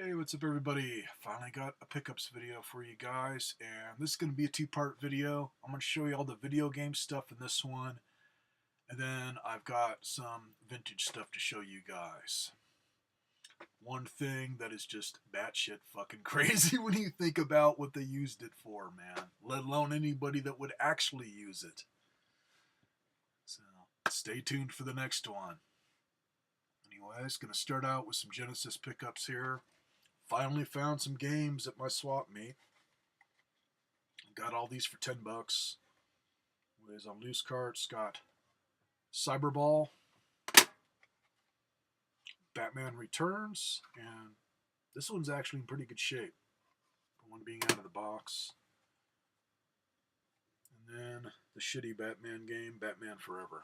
Hey, what's up everybody? Finally got a pickups video for you guys, and this is going to be a two-part video. I'm going to show you all the video game stuff in this one, and then I've got some vintage stuff to show you guys. One thing that is just batshit fucking crazy when you think about what they used it for, man. Let alone anybody that would actually use it. So, stay tuned for the next one. Anyways, going to start out with some Genesis pickups here. Finally found some games at my swap meet. Got all these for $10. Was on loose carts. Got Cyberball, Batman Returns, and this one's actually in pretty good shape for one being out of the box. And then the shitty Batman game, Batman Forever.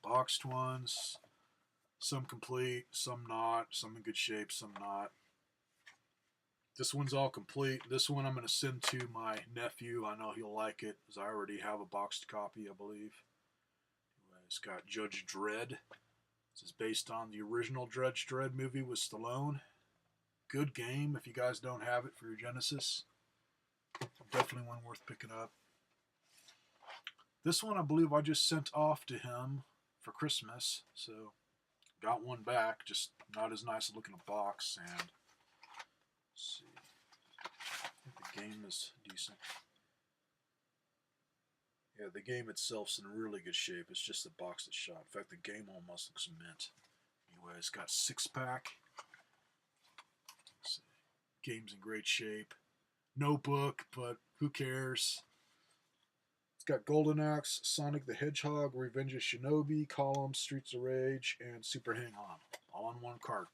Unboxed ones, some complete, some not, some in good shape, some not. This one's all complete. This one I'm going to send to my nephew. I know he'll like it, as I already have a boxed copy, I believe. It's got Judge Dredd. This is based on the original Judge Dredd movie with Stallone. Good game if you guys don't have it for your Genesis. Definitely one worth picking up. This one I believe I just sent off to him for Christmas, so got one back, just not as nice looking a box. And let's see, I think the game is decent. Yeah, the game itself's in really good shape. It's just the box that's shot. In fact, the game almost looks mint. Anyway, it's got 6-pack. Game's in great shape. No book, but who cares? It's got Golden Axe, Sonic the Hedgehog, Revenge of Shinobi, Column, Streets of Rage, and Super Hang On. All on one card.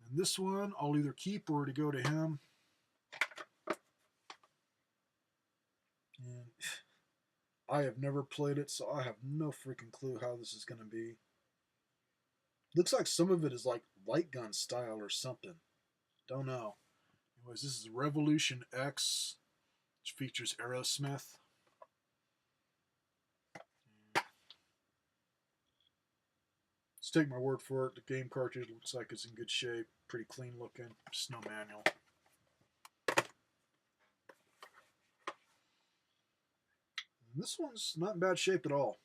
And this one, I'll either keep or to go to him. And I have never played it, so I have no freaking clue how this is going to be. Looks like some of it is like light gun style or something. Don't know. Anyways, this is Revolution X, which features Aerosmith. Let's take my word for it. The game cartridge looks like it's in good shape. Pretty clean looking. Just no manual. And this one's not in bad shape at all.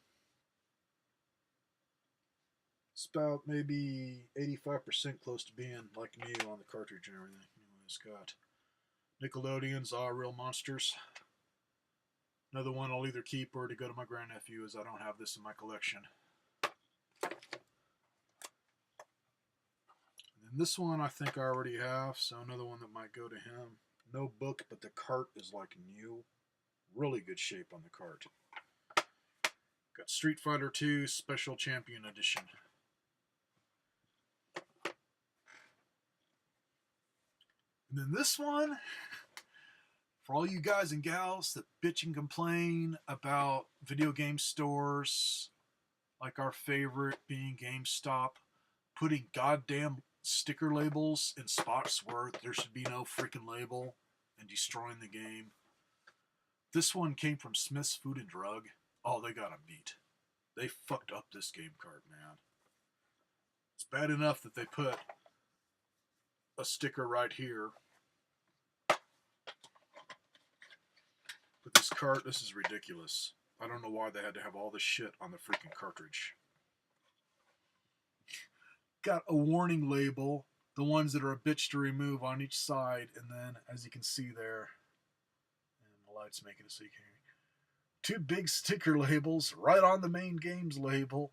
It's about maybe 85% close to being like new on the cartridge and everything. Anyway, it's got Nickelodeon's Real Monsters. Another one I'll either keep or to go to my grandnephew, as I don't have this in my collection. And this one I think I already have, so another one that might go to him. No book, but the cart is like new. Really good shape on the cart. Got Street Fighter 2 Special Champion Edition. And then this one, for all you guys and gals that bitch and complain about video game stores, like our favorite being GameStop, putting goddamn sticker labels in spots where there should be no freaking label and destroying the game. This one came from Smith's Food and Drug. Oh, they got a beat. They fucked up this game card, man. It's bad enough that they put a sticker right here. But this cart, this is ridiculous. I don't know why they had to have all this shit on the freaking cartridge. Got a warning label, the ones that are a bitch to remove on each side, and then, as you can see there, and the light's making it so you can't hear me, 2 big sticker labels right on the main games label,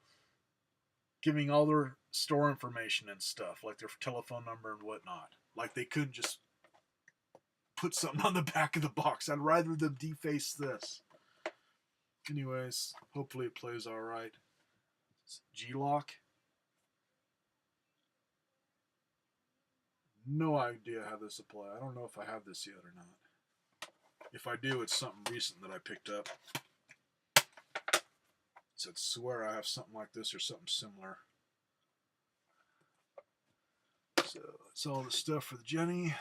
giving all their store information and stuff, like their telephone number and whatnot. Like they couldn't just put something on the back of the box. I'd rather them deface this. Anyways, hopefully it plays alright. G-Lock. No idea how this will play. I don't know if I have this yet or not. If I do, it's something recent that I picked up. So I'd swear I have something like this or something similar. So that's all the stuff for the Jenny.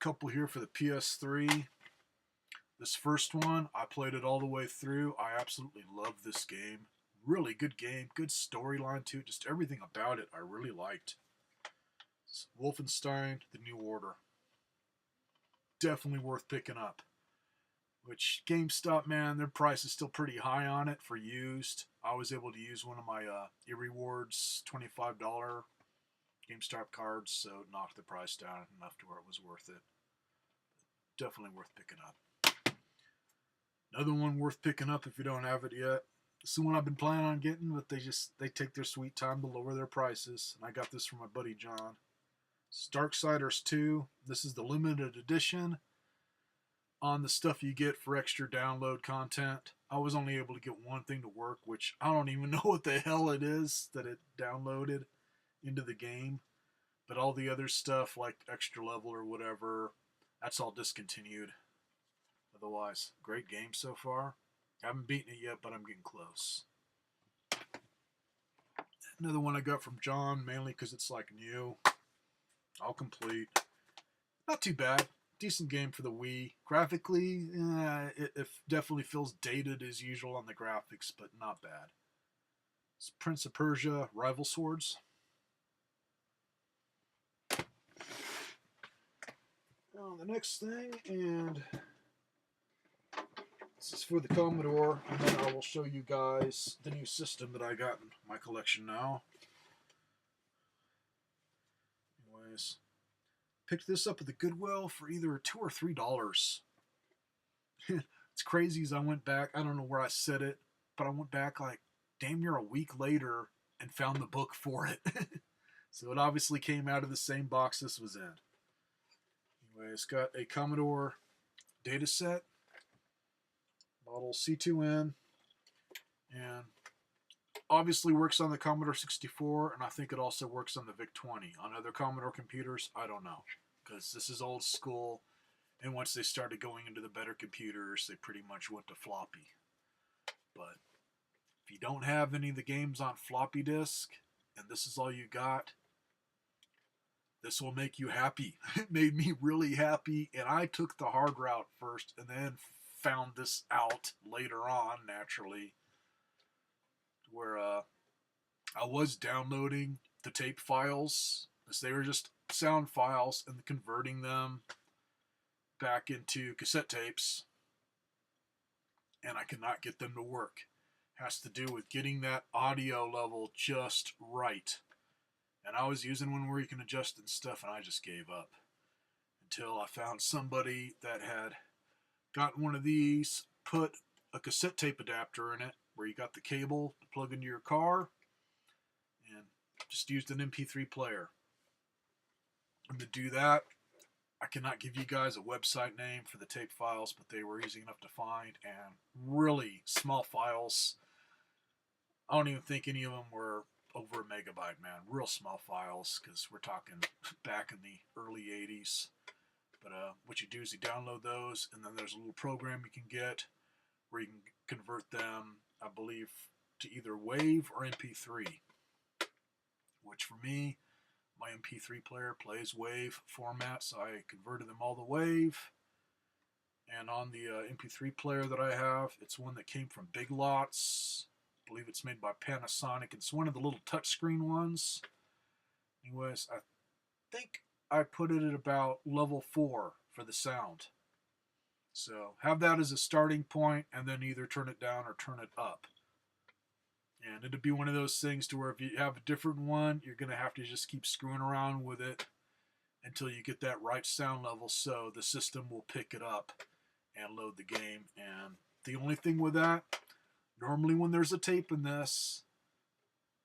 couple here for the PS3. This first one, I played it all the way through. I absolutely love this game. Really good game, good storyline too. Just everything about it I really liked. It's Wolfenstein: The New Order. Definitely worth picking up. Which GameStop, man, their price is still pretty high on it for used. I was able to use one of my eRewards $25 GameStop cards, so it knocked the price down enough to where it was worth it. Definitely worth picking up. Another one worth picking up if you don't have it yet. It's the one I've been planning on getting, but they take their sweet time to lower their prices. And I got this from my buddy John. It's Darksiders 2. This is the limited edition on the stuff you get for extra download content. I was only able to get one thing to work, which I don't even know what the hell it is that it downloaded into the game. But all the other stuff, like extra level or whatever, that's all discontinued. Otherwise, great game so far. I haven't beaten it yet, but I'm getting close. Another one I got from John, mainly because it's like new. All complete. Not too bad. Decent game for the Wii. Graphically, it definitely feels dated as usual on the graphics, but not bad. It's Prince of Persia: Rival Swords. The next thing, and this is for the Commodore, and then I will show you guys the new system that I got in my collection now. Anyways, picked this up at the Goodwill for either $2 or $3. It's crazy as I went back. I don't know where I set it, but I went back like damn near a week later and found the book for it. So it obviously came out of the same box this was in. Anyway, it's got a Commodore data set, model C2N, and obviously works on the Commodore 64, and I think it also works on the VIC-20. On other Commodore computers, I don't know, because this is old school, and once they started going into the better computers, they pretty much went to floppy. But if you don't have any of the games on floppy disk, and this is all you got, this will make you happy. It made me really happy, and I took the hard route first, and then found this out later on, naturally, where I was downloading the tape files, as they were just sound files, and converting them back into cassette tapes, and I could not get them to work. It has to do with getting that audio level just right. And I was using one where you can adjust and stuff, and I just gave up until I found somebody that had gotten one of these, put a cassette tape adapter in it, where you got the cable to plug into your car, and just used an MP3 player. And to do that, I cannot give you guys a website name for the tape files, but they were easy enough to find, and really small files. I don't even think any of them were over a megabyte, man. Real small files, because we're talking back in the early 80s. But what you do is you download those, and then there's a little program you can get where you can convert them, I believe, to either WAV or MP3. Which for me, my MP3 player plays WAV format, so I converted them all to WAV. And on the MP3 player that I have, it's one that came from Big Lots. I believe it's made by Panasonic. It's one of the little touchscreen ones. Anyways, I think I put it at about level 4 for the sound. So have that as a starting point, and then either turn it down or turn it up. And it'd be one of those things to where if you have a different one, you're going to have to just keep screwing around with it until you get that right sound level, so the system will pick it up and load the game. And the only thing with that, normally when there's a tape in this,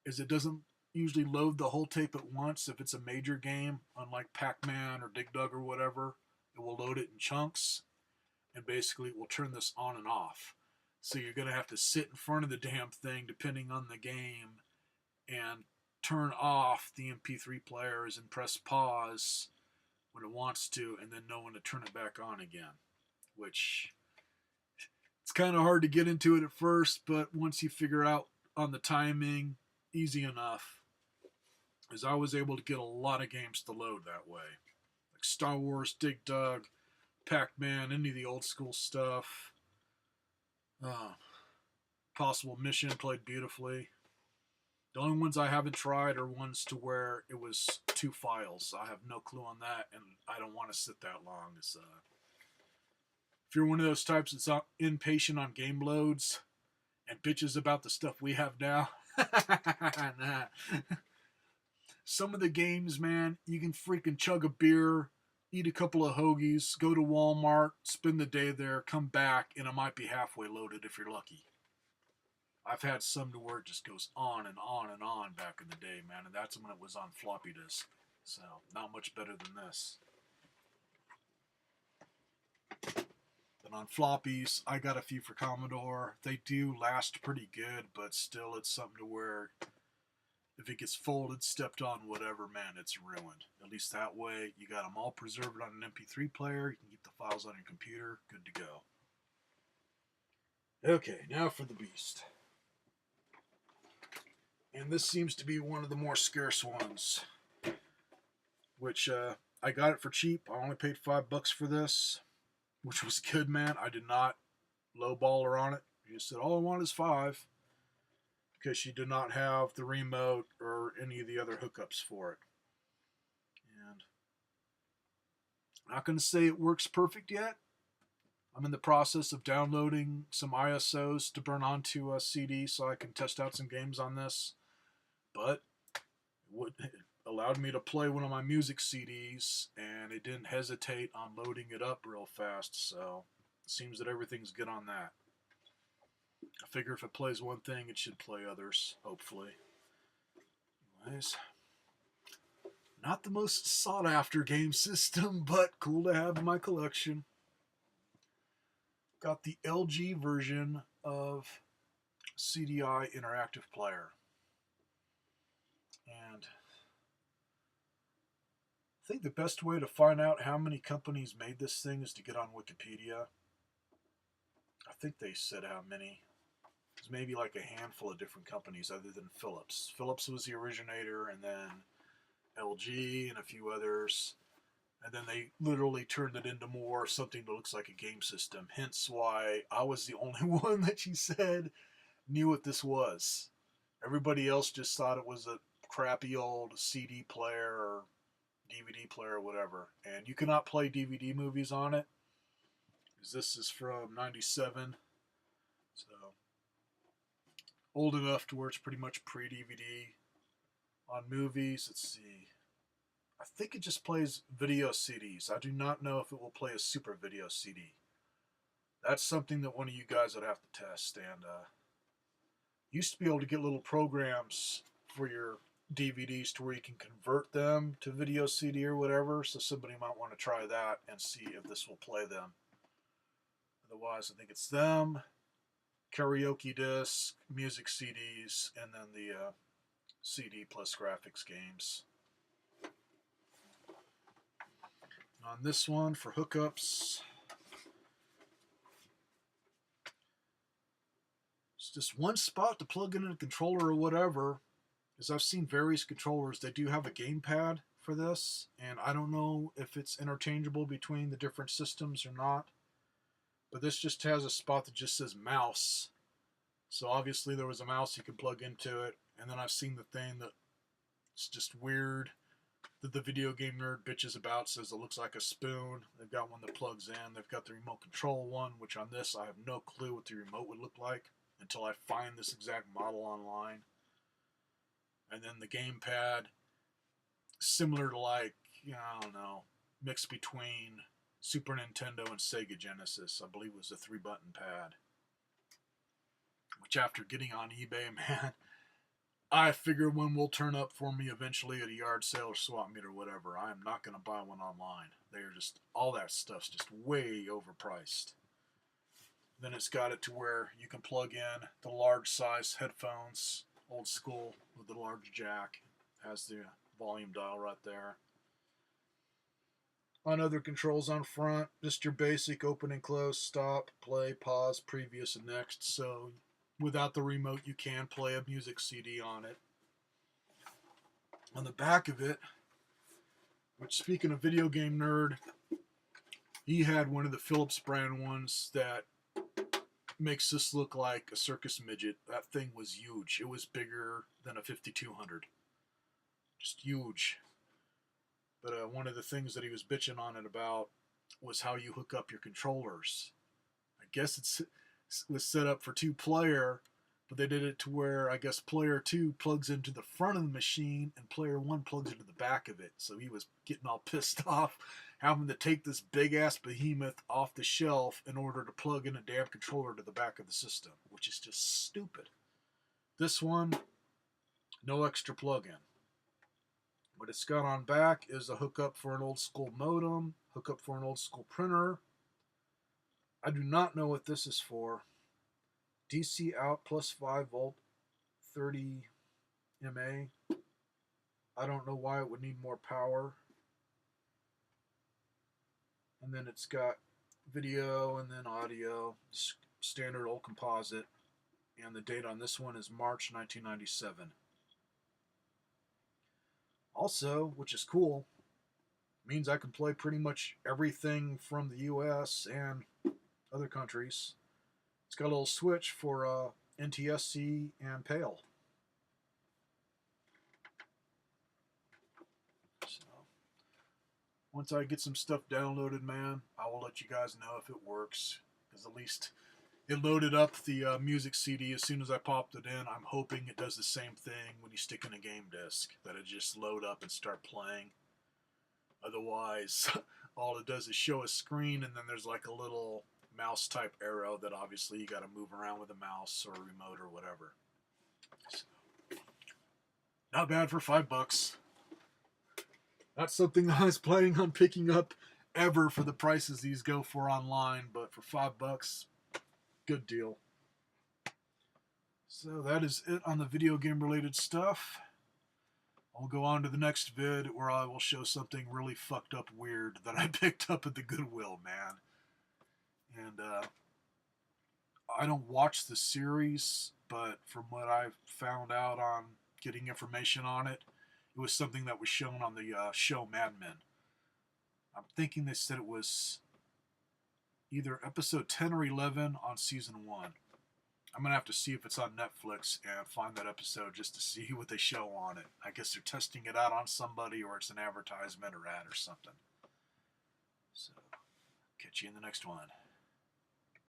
is it doesn't usually load the whole tape at once. If it's a major game, unlike Pac-Man or Dig Dug or whatever, it will load it in chunks, and basically it will turn this on and off. So you're going to have to sit in front of the damn thing, depending on the game, and turn off the MP3 players and press pause when it wants to, and then know when to turn it back on again. Which, it's kind of hard to get into it at first, but once you figure out on the timing, easy enough. As I was able to get a lot of games to load that way. like Star Wars, Dig Dug, Pac-Man, any of the old school stuff. Possible Mission played beautifully. The only ones I haven't tried are ones to where it was 2 files. I have no clue on that, and I don't want to sit that long. If you're one of those types that's impatient on game loads and bitches about the stuff we have now, nah. Some of the games, man, you can freaking chug a beer, eat a couple of hoagies, go to Walmart, spend the day there, come back, and it might be halfway loaded if you're lucky. I've had some to where it just goes on and on and on back in the day, man, and that's when it was on floppy disk. So, not much better than this. But on floppies, I got a few for Commodore. They do last pretty good, but still it's something to where if it gets folded, stepped on, whatever, man, it's ruined. At least that way, you got them all preserved on an MP3 player. You can keep the files on your computer. Good to go. Okay, now for the beast. And this seems to be one of the more scarce ones, which I got it for cheap. I only paid $5 for this, which was good, man. I did not lowball her on it. She just said, all I want is 5, because she did not have the remote or any of the other hookups for it. And I'm not going to say it works perfect yet. I'm in the process of downloading some ISOs to burn onto a CD so I can test out some games on this. But it allowed me to play one of my music CDs, and it didn't hesitate on loading it up real fast. So it seems that everything's good on that. I figure if it plays one thing, it should play others, hopefully. Anyways, not the most sought-after game system, but cool to have in my collection. Got the LG version of CDI Interactive Player. And I think the best way to find out how many companies made this thing is to get on Wikipedia. I think they said how many. There's maybe like a handful of different companies other than Philips. Philips was the originator, and then LG and a few others. And then they literally turned it into more something that looks like a game system. Hence why I was the only one that she said knew what this was. Everybody else just thought it was a crappy old CD player or DVD player or whatever. And you cannot play DVD movies on it, because this is from 97. So old enough to where it's pretty much pre-DVD. On movies, let's see. I think it just plays video CDs. I do not know if it will play a super video CD. That's something that one of you guys would have to test. And used to be able to get little programs for your DVDs to where you can convert them to video CD or whatever. So somebody might want to try that and see if this will play them. Otherwise, I think it's them, karaoke disc, music CDs, and then the CD plus graphics games. On this one, for hookups, it's just one spot to plug in a controller or whatever. As I've seen various controllers, they do have a gamepad for this, and I don't know if it's interchangeable between the different systems or not. But this just has a spot that just says mouse. So obviously there was a mouse you can plug into it. And then I've seen the thing that it's just weird that the video game nerd bitches about, says it looks like a spoon. They've got one that plugs in. They've got the remote control one, which on this I have no clue what the remote would look like until I find this exact model online. And then the gamepad, similar to like, I don't know, mixed between Super Nintendo and Sega Genesis. I believe it was a 3-button pad. Which after getting on eBay, man, I figure one will turn up for me eventually at a yard sale or swap meet or whatever. I am not going to buy one online. They're just, all that stuff's just way overpriced. Then it's got it to where you can plug in the large size headphones, old school, with the large jack. Has the volume dial right there. On other controls on front, just your basic open and close, stop, play, pause, previous, and next. So without the remote, you can play a music CD on it. On the back of it, Which, speaking of video game nerd, he had one of the Philips brand ones that makes this look like a circus midget. That thing was huge. It was bigger than a 5200. Just huge. But one of the things that he was bitching on it about was how you hook up your controllers. I guess it was set up for 2-player, but they did it to where I guess player 2 plugs into the front of the machine and player 1 plugs into the back of it. So he was getting all pissed off having to take this big ass behemoth off the shelf in order to plug in a damn controller to the back of the system, which is just stupid. This one, no extra plug-in. What it's got on back is a hookup for an old school modem, hookup for an old school printer. I do not know what this is for. DC out plus 5 volt 30 mA. I don't know why it would need more power. And then it's got video and then audio, standard old composite. And the date on this one is March 1997. Also, which is cool, means I can play pretty much everything from the US and other countries. It's got a little switch for NTSC and PAL. So, once I get some stuff downloaded, man, I will let you guys know if it works. Because at least it loaded up the music CD as soon as I popped it in. I'm hoping it does the same thing when you stick in a game disc, that it just load up and start playing. Otherwise, all it does is show a screen and then there's like a little mouse type arrow that obviously you got to move around with a mouse or a remote or whatever. So, not bad for $5. Not something I was planning on picking up ever for the prices these go for online, but for $5, good deal. So that is it on the video game related stuff. I'll go on to the next vid where I will show something really fucked up weird that I picked up at the Goodwill, man. And I don't watch the series, but from what I've found out on getting information on it, it was something that was shown on the show Mad Men. I'm thinking they said it was either episode 10 or 11 on season 1. I'm going to have to see if it's on Netflix and find that episode just to see what they show on it. I guess they're testing it out on somebody, or it's an advertisement or ad or something. So, catch you in the next one.